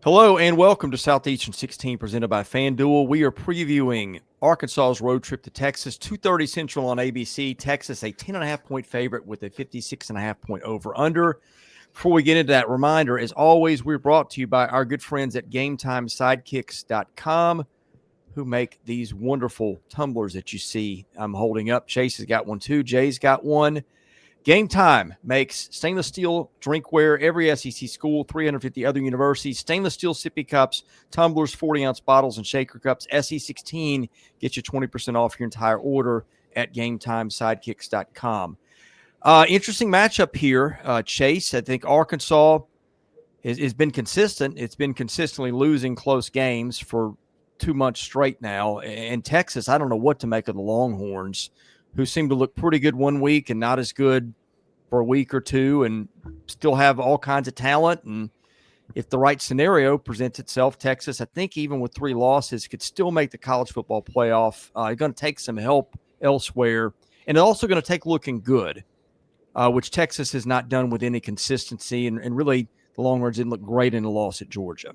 Hello and welcome to Southeastern 16 presented by FanDuel. We are previewing Arkansas's road trip to Texas, 2:30 Central on ABC. Texas, a 10.5-point favorite with a 56.5-point over-under. Before we get into that, reminder, as always, we're brought to you by our good friends at GameTimeSidekicks.com, who make these wonderful tumblers that you see I'm holding up. Chase has got one too. Jay's got one. Game Time makes stainless steel drinkware, every SEC school, 350 other universities, stainless steel sippy cups, tumblers, 40-ounce bottles, and shaker cups. SE16 gets you 20% off your entire order at GameTimeSidekicks.com. Interesting matchup here, Chase. I think Arkansas has been consistent. It's been consistently losing close games for 2 months straight now. And Texas, I don't know what to make of the Longhorns, who seem to look pretty good one week and not as good for a week or two, and still have all kinds of talent. And if the right scenario presents itself, Texas, I think even with 3 losses, could still make the college football playoff. They're going to take some help elsewhere, and they're also going to take looking good, which Texas has not done with any consistency. And really, the Longhorns didn't look great in the loss at Georgia.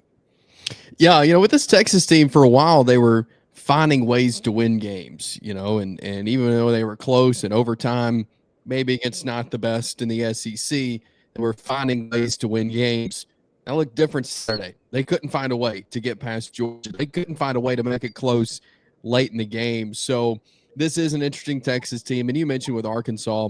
Yeah, with this Texas team for a while, they were finding ways to win games, and even though they were close in overtime, maybe against not the best in the SEC, they were finding ways to win games. That looked different Saturday. They couldn't find a way to get past Georgia. They couldn't find a way to make it close late in the game. So this is an interesting Texas team. And you mentioned with Arkansas,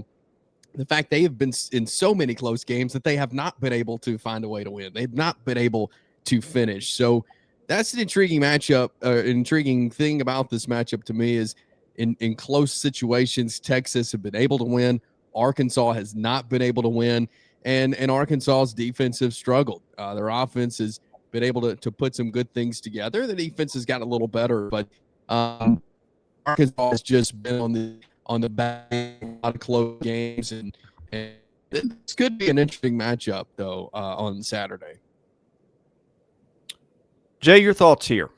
the fact they have been in so many close games that they have not been able to find a way to win. They've not been able to finish. So that's an intriguing matchup. Intriguing thing about this matchup to me is in close situations, Texas have been able to win. Arkansas has not been able to win. And Arkansas's defense have struggled. Their offense has been able to put some good things together. The defense has gotten a little better, but Arkansas has just been on the back of a lot of close games. And this could be an interesting matchup, though, on Saturday. Jay, your thoughts here?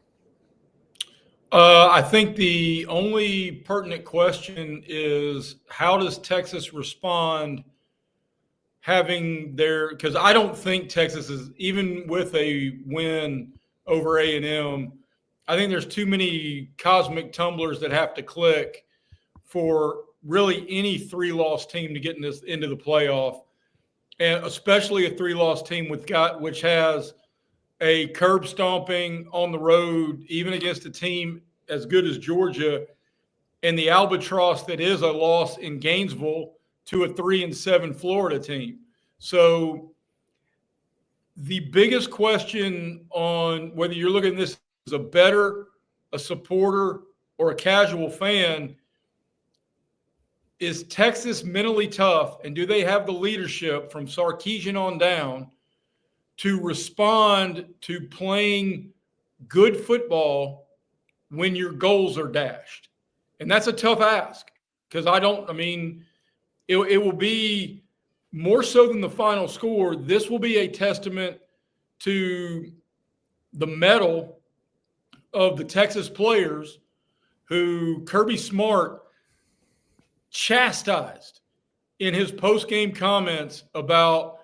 I think the only pertinent question is, how does Texas respond because I don't think Texas is, even with a win over A&M, I think there's too many cosmic tumblers that have to click for really any 3-loss team to get into the playoff, and especially a 3-loss team which has a curb stomping on the road, even against a team as good as Georgia, and the albatross that is a loss in Gainesville to a 3-7 Florida team. So the biggest question on whether you're looking at this as a bettor, a supporter, or a casual fan is Texas mentally tough, and do they have the leadership from Sarkisian on down to respond to playing good football when your goals are dashed? And that's a tough ask, because it will be more so than the final score. This will be a testament to the mettle of the Texas players who Kirby Smart chastised in his post-game comments about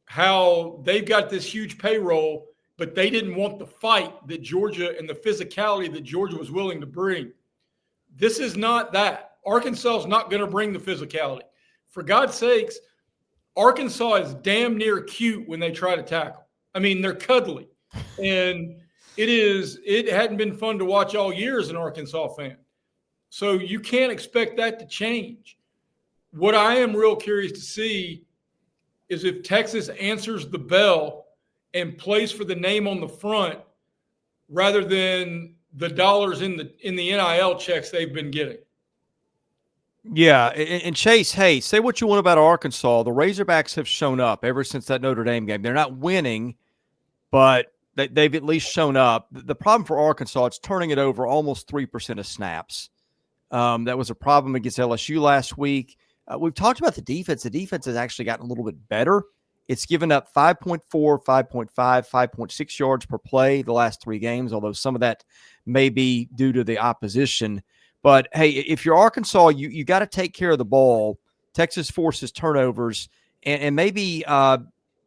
how they've got this huge payroll, but they didn't want the fight that Georgia and the physicality that Georgia was willing to bring. This is not that. Arkansas is not going to bring the physicality. For God's sakes, Arkansas is damn near cute when they try to tackle. They're cuddly. And it hadn't been fun to watch all year as an Arkansas fan. So you can't expect that to change. What I am real curious to see is if Texas answers the bell and plays for the name on the front rather than the dollars in the NIL checks they've been getting. Yeah, and Chase, hey, say what you want about Arkansas. The Razorbacks have shown up ever since that Notre Dame game. They're not winning, but they've at least shown up. The problem for Arkansas, it's turning it over almost 3% of snaps. That was a problem against LSU last week. We've talked about the defense. The defense has actually gotten a little bit better. It's given up 5.4, 5.5, 5.6 yards per play the last 3 games, although some of that may be due to the opposition. But, hey, if you're Arkansas, you got to take care of the ball. Texas forces turnovers. And maybe the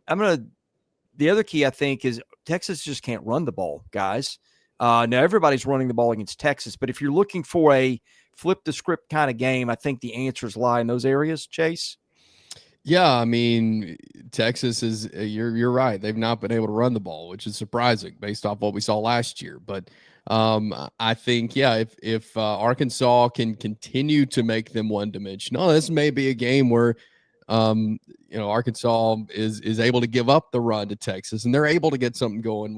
other key, I think, is Texas just can't run the ball, guys. Now, everybody's running the ball against Texas, but if you're looking for a flip the script kind of game, I think the answers lie in those areas, Chase. Yeah, I mean, Texas is you're right. They've not been able to run the ball, which is surprising based off what we saw last year. But I think, yeah, if Arkansas can continue to make them one-dimensional, this may be a game where Arkansas is able to give up the run to Texas, and they're able to get something going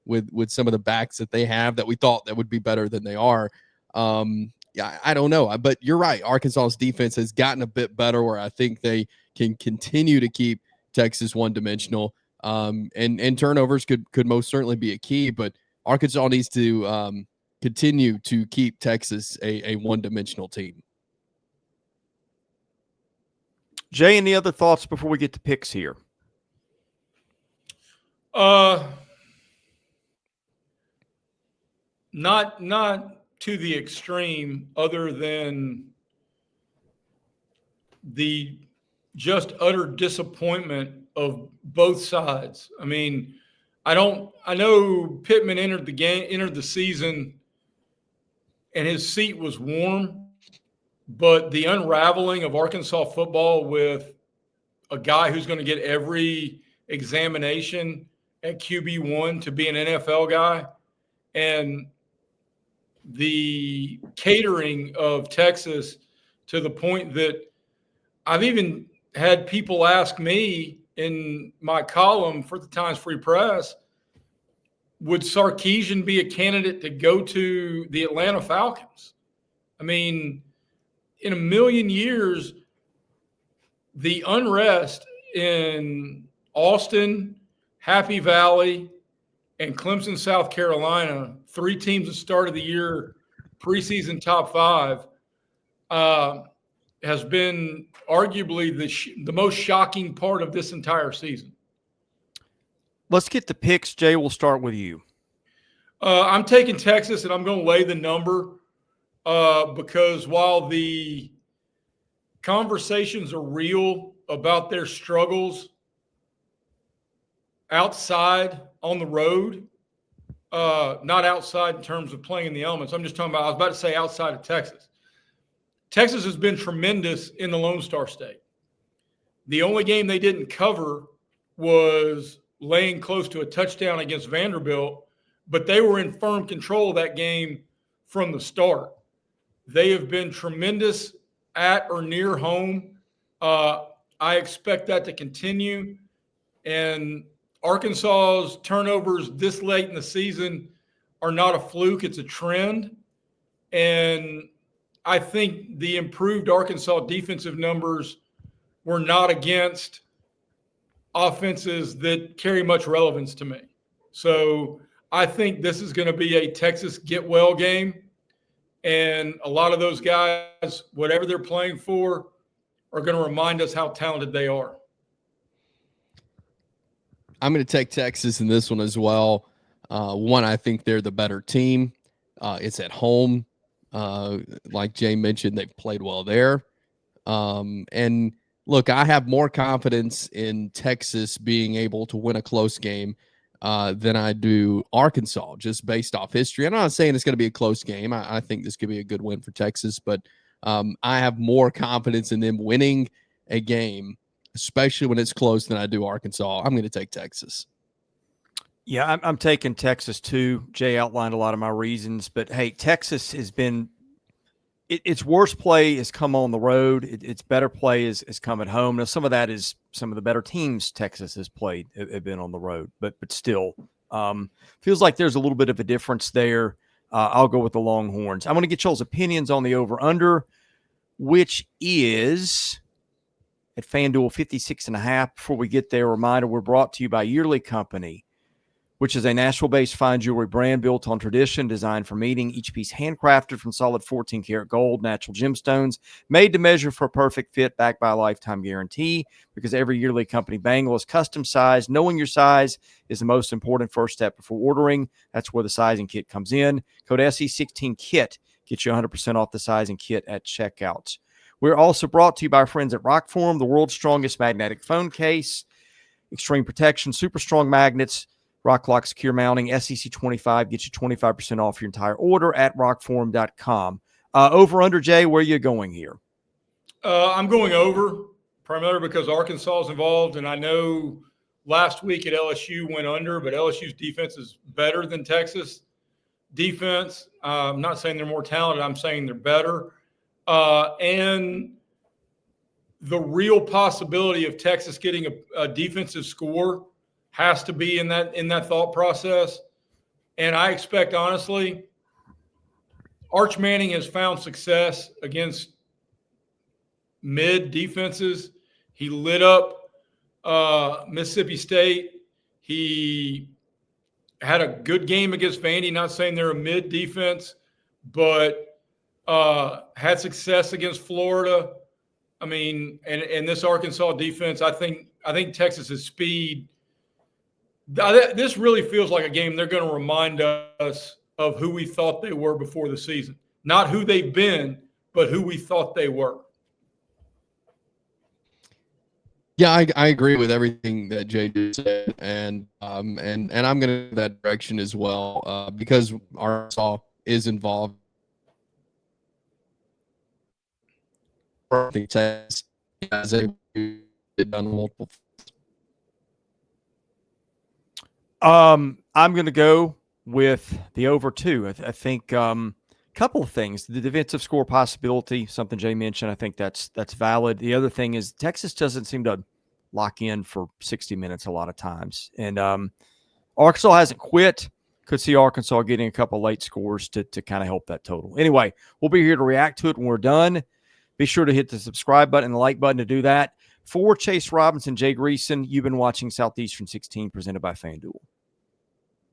with some of the backs that they have that we thought that would be better than they are. Yeah, I don't know, but you're right. Arkansas's defense has gotten a bit better, where I think they can continue to keep Texas one-dimensional. And turnovers could most certainly be a key, but Arkansas needs to continue to keep Texas a one-dimensional team. Jay, any other thoughts before we get to picks here? Not to the extreme, other than the just utter disappointment of both sides. I mean, I know Pittman entered the season and his seat was warm, but the unraveling of Arkansas football with a guy who's going to get every examination at QB1 to be an NFL guy, and the catering of Texas to the point that I've even had people ask me in my column for the Times Free Press, would Sarkisian be a candidate to go to the Atlanta Falcons? I mean, in a million years, the unrest in Austin, Happy Valley, and Clemson, South Carolina, 3 teams that started the year preseason top 5, has been arguably the most shocking part of this entire season. Let's get the picks. Jay, we'll start with you. I'm taking Texas, and I'm going to lay the number because while the conversations are real about their struggles outside on the road, not outside in terms of playing in the elements. I'm just talking about, I was about to say outside of Texas. Texas has been tremendous in the Lone Star State. The only game they didn't cover was laying close to a touchdown against Vanderbilt, but they were in firm control of that game from the start. They have been tremendous at or near home. I expect that to continue. And Arkansas's turnovers this late in the season are not a fluke. It's a trend. And I think the improved Arkansas defensive numbers were not against offenses that carry much relevance to me. So I think this is going to be a Texas get-well game. And a lot of those guys, whatever they're playing for, are going to remind us how talented they are. I'm going to take Texas in this one as well. One, I think they're the better team. It's at home. Like Jay mentioned, they've played well there. And look, I have more confidence in Texas being able to win a close game than I do Arkansas, just based off history. I'm not saying it's going to be a close game. I think this could be a good win for Texas, but I have more confidence in them winning a game, especially when it's close, than I do Arkansas. I'm going to take Texas. Yeah, I'm taking Texas too. Jay outlined a lot of my reasons, but hey, Texas has been its worst play has come on the road. Its better play has come at home. Now, some of that is some of the better teams Texas has played have been on the road, but still feels like there's a little bit of a difference there. I'll go with the Longhorns. I want to get y'all's opinions on the over-under, which is at FanDuel 56.5. Before we get there, a reminder, we're brought to you by Yearly Company, which is a Nashville-based fine jewelry brand built on tradition, designed for meeting, each piece handcrafted from solid 14-karat gold, natural gemstones, made to measure for a perfect fit, backed by a lifetime guarantee, because every Yearly Company bangle is custom sized. Knowing your size is the most important first step before ordering. That's where the sizing kit comes in. Code SE16KIT gets you 100% off the sizing kit at checkout. We're also brought to you by our friends at Rockform, the world's strongest magnetic phone case. Extreme protection, super strong magnets. RockLock Secure Mounting, SEC 25, get you 25% off your entire order at rockforum.com. Over under, Jay, where are you going here? I'm going over, primarily because Arkansas is involved, and I know last week at LSU went under, but LSU's defense is better than Texas defense. I'm not saying they're more talented. I'm saying they're better. And the real possibility of Texas getting a defensive score has to be in that thought process. And I expect, honestly, Arch Manning has found success against mid defenses. He lit up Mississippi State. He had a good game against Vandy, not saying they're a mid defense, but had success against Florida. I mean, and this Arkansas defense, I think Texas's speed. This really feels like a game they're going to remind us of who we thought they were before the season. Not who they've been, but who we thought they were. Yeah, I agree with everything that Jay just said, and I'm going to go that direction as well because Arkansas is involved. I think Texas has done multiple. I'm going to go with the over 2. I think couple of things. The defensive score possibility, something Jay mentioned, I think that's valid. The other thing is Texas doesn't seem to lock in for 60 minutes a lot of times. And Arkansas hasn't quit. Could see Arkansas getting a couple late scores to kind of help that total. Anyway, we'll be here to react to it when we're done. Be sure to hit the subscribe button and the like button to do that. For Chase Robinson, Jay Greason, you've been watching Southeastern 16 presented by FanDuel.